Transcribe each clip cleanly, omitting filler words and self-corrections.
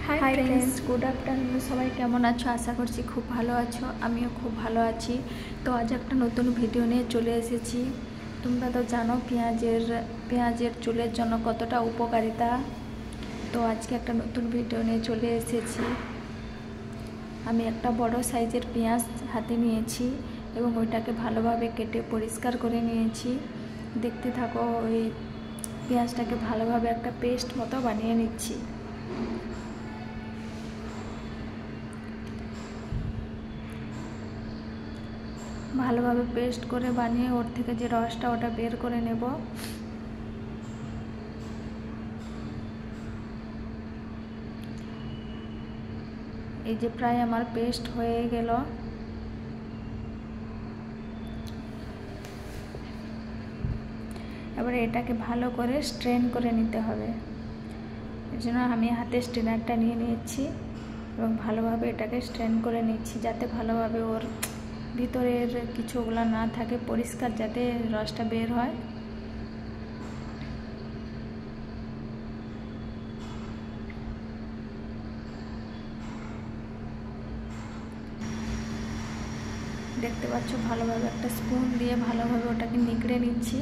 Hi friends, good afternoon. সবাই কেমন আছো? আশা করছি খুব ভালো আছো। আমিও খুব ভালো আছি। তো আজ একটা নতুন ভিডিও নিয়ে চলে এসেছি। তোমরা তো জানো পেঁয়াজের চুলের জন্য কতটা উপকারিতা। তো আজকে একটা নতুন ভিডিও নিয়ে চলে এসেছি। আমি একটা বড় সাইজের পেঁয়াজ হাতে নিয়েছি এবং ওইটাকে ভালোভাবে কেটে পরিষ্কার করে নিয়েছি। দেখতে থাকো, ওই পেঁয়াজটাকে ভালোভাবে একটা পেস্ট মতো বানিয়ে নিচ্ছি। ভালোভাবে পেস্ট করে বানিয়ে ওর থেকে যে রসটা ওটা বের করে নেব। এই যে প্রায় আমার পেস্ট হয়ে গেল। এবারে এটাকে ভালো করে স্ট্রেন করে নিতে হবে। এর জন্য আমি হাতে স্ট্রেনারটা নিয়ে নিয়েছি এবং ভালোভাবে এটাকে স্ট্রেন করে নিচ্ছি, যাতে ভালোভাবে ওর ভিতরের কিছুগুলো না থাকে, পরিষ্কার যাতে রসটা বের হয়। দেখতে পাচ্ছ, ভালোভাবে একটা স্পুন দিয়ে ভালোভাবে ওটাকে নিগড়ে নিচ্ছি।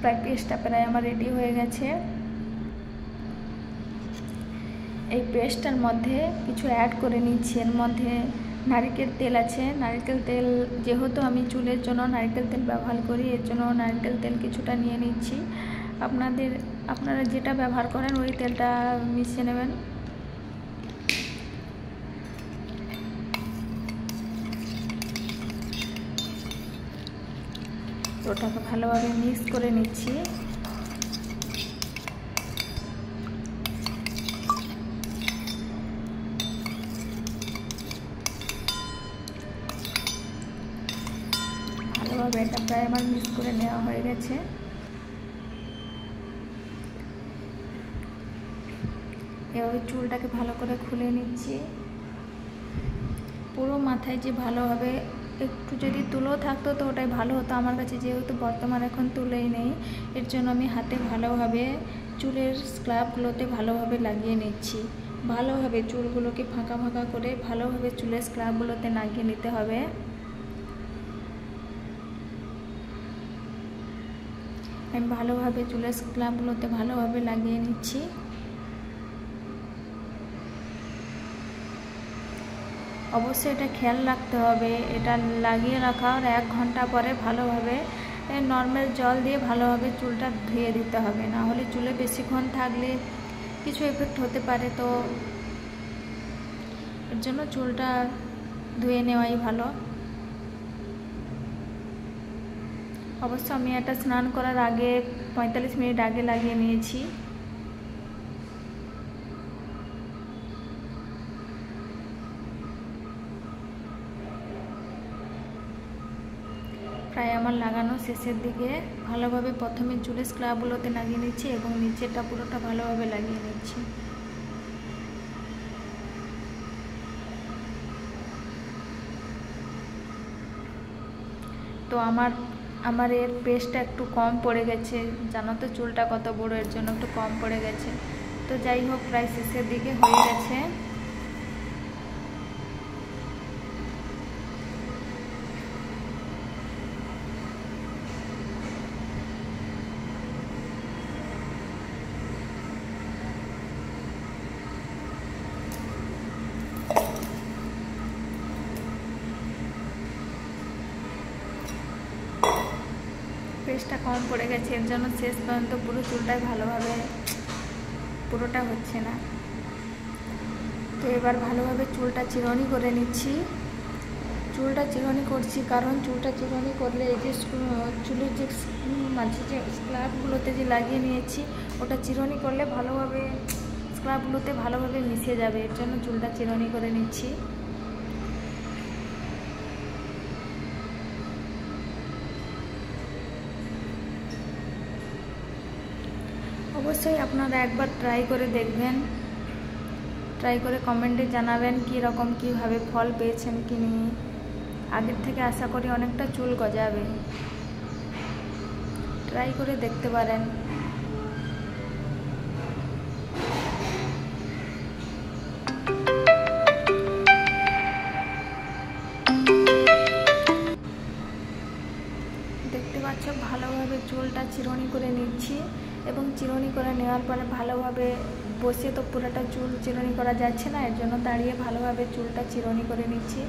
প্রায় পেস্টটা প্রায় আমার রেডি হয়ে গেছে। এই পেস্টটার মধ্যে কিছু অ্যাড করে নিচ্ছি। এর মধ্যে নারকেল তেল আছে। নারকেল তেল, যেহেতু আমি চুলের জন্য নারকেল তেল ব্যবহার করি, এর জন্য নারকেল তেল কিছুটা নিয়ে নিচ্ছি। আপনারা যেটা ব্যবহার করেন ওই তেলটা মিশিয়ে নেবেন। ওটাকে ভালোভাবে মিক্স করে নিচ্ছি। ভালোভাবে এটা প্রায় আমার মিক্স করে নেওয়া হয়ে গেছে। এভাবে চুলটাকে ভালো করে খুলে নিচ্ছি। পুরো মাথায় যে ভালোভাবে একটু যদি তুলো থাকতো তো ওটাই ভালো হতো। আমার কাছে যেহেতু বর্তমান এখন তুলোই নেই, এর জন্য আমি হাতে ভালোভাবে চুলের স্ক্রাবগুলোতে ভালোভাবে লাগিয়ে নিচ্ছি। ভালোভাবে চুলগুলোকে ফাঁকা ফাঁকা করে ভালোভাবে চুলের স্ক্রাবগুলোতে লাগিয়ে নিতে হবে। আমি ভালোভাবে চুলের স্ক্রাবগুলোতে ভালোভাবে লাগিয়ে নিচ্ছি। অবশ্যই এটা খেয়াল রাখতে হবে, এটা লাগিয়ে রাখার 1 ঘন্টা পরে ভালোভাবে নর্মাল জল দিয়ে ভালোভাবে চুলটা ধুয়ে দিতে হবে। না হলে চুলে বেশিক্ষণ থাকলে কিছু এফেক্ট হতে পারে। তো এর জন্য চুলটা ধুয়ে নেওয়াই ভালো। অবশ্য আমি এটা স্নান করার আগে 45 মিনিট আগে লাগিয়ে নিয়েছি। প্রায় আমার লাগানো শেষের দিকে। ভালোভাবে প্রথমে চুলের স্ক্রাবগুলোতে লাগিয়ে নিচ্ছি এবং নিচেরটা পুরোটা ভালোভাবে লাগিয়ে নিচ্ছি। তো আমার এর পেস্টটা একটু কম পড়ে গেছে। জানো তো চুলটা কত বড়, এর জন্য একটু কম পড়ে গেছে। তো যাই হোক, প্রায় শেষের দিকে হয়ে গেছে। পেস্টটা কম পড়ে গেছে, এর জন্য শেষ পর্যন্ত পুরো চুলটাই ভালোভাবে পুরোটা হচ্ছে না। তো এবার ভালোভাবে চুলটা চিরুনি করে নিচ্ছি। চুলটা চিরুনি করছি কারণ চুলটা চিরুনি করলে এই যে চুলের যে মাঝে যে স্ক্রাবগুলোতে যে লাগিয়ে নিয়েছি ওটা চিরুনি করলে ভালোভাবে স্ক্রাবগুলোতে ভালোভাবে মিশে যাবে। এর জন্য চুলটা চিরুনি করে নিচ্ছি। অবশ্যই আপনারা একবার ট্রাই করে দেখবেন। ট্রাই করে কমেন্টে জানাবেন কীরকম কীভাবে ফল পেয়েছেন কি নিয়ে। আগের থেকে আশা করি অনেকটা চুল গজাবে, ট্রাই করে দেখতে পারেন। দেখতে পাচ্ছ ভালোভাবে চুলটা চিরুনি করে নিচ্ছি, এবং চিরুনি করে নেওয়ার পরে ভালোভাবে বসে তো পুরোটা চুল চিরুনি করা যাচ্ছে না, এর জন্য দাঁড়িয়ে ভালোভাবে চুলটা চিরুনি করে নিচ্ছি।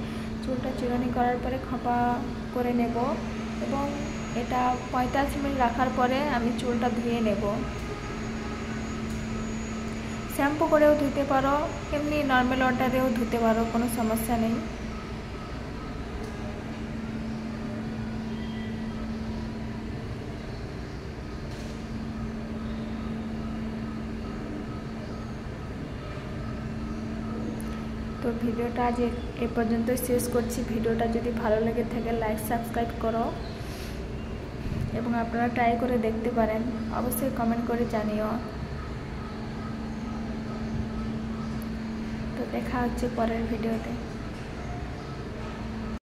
চুলটা চিরুনি করার পরে খোঁপা করে নেব, এবং এটা 45 মিনিট রাখার পরে আমি চুলটা ধুয়ে নেব। শ্যাম্পু করেও ধুতে পারো, এমনি নর্মাল ওয়াটারেও ধুতে পারো, কোনো সমস্যা নেই। তো ভিডিওটা আজ এ পর্যন্ত শেষ করছি। ভিডিওটা যদি ভালো লেগে থাকে লাইক সাবস্ক্রাইব করো, এবং আপনারা ট্রাই করে দেখতে পারেন, অবশ্যই কমেন্ট করে জানিও। তো দেখা হচ্ছে পরের ভিডিওতে।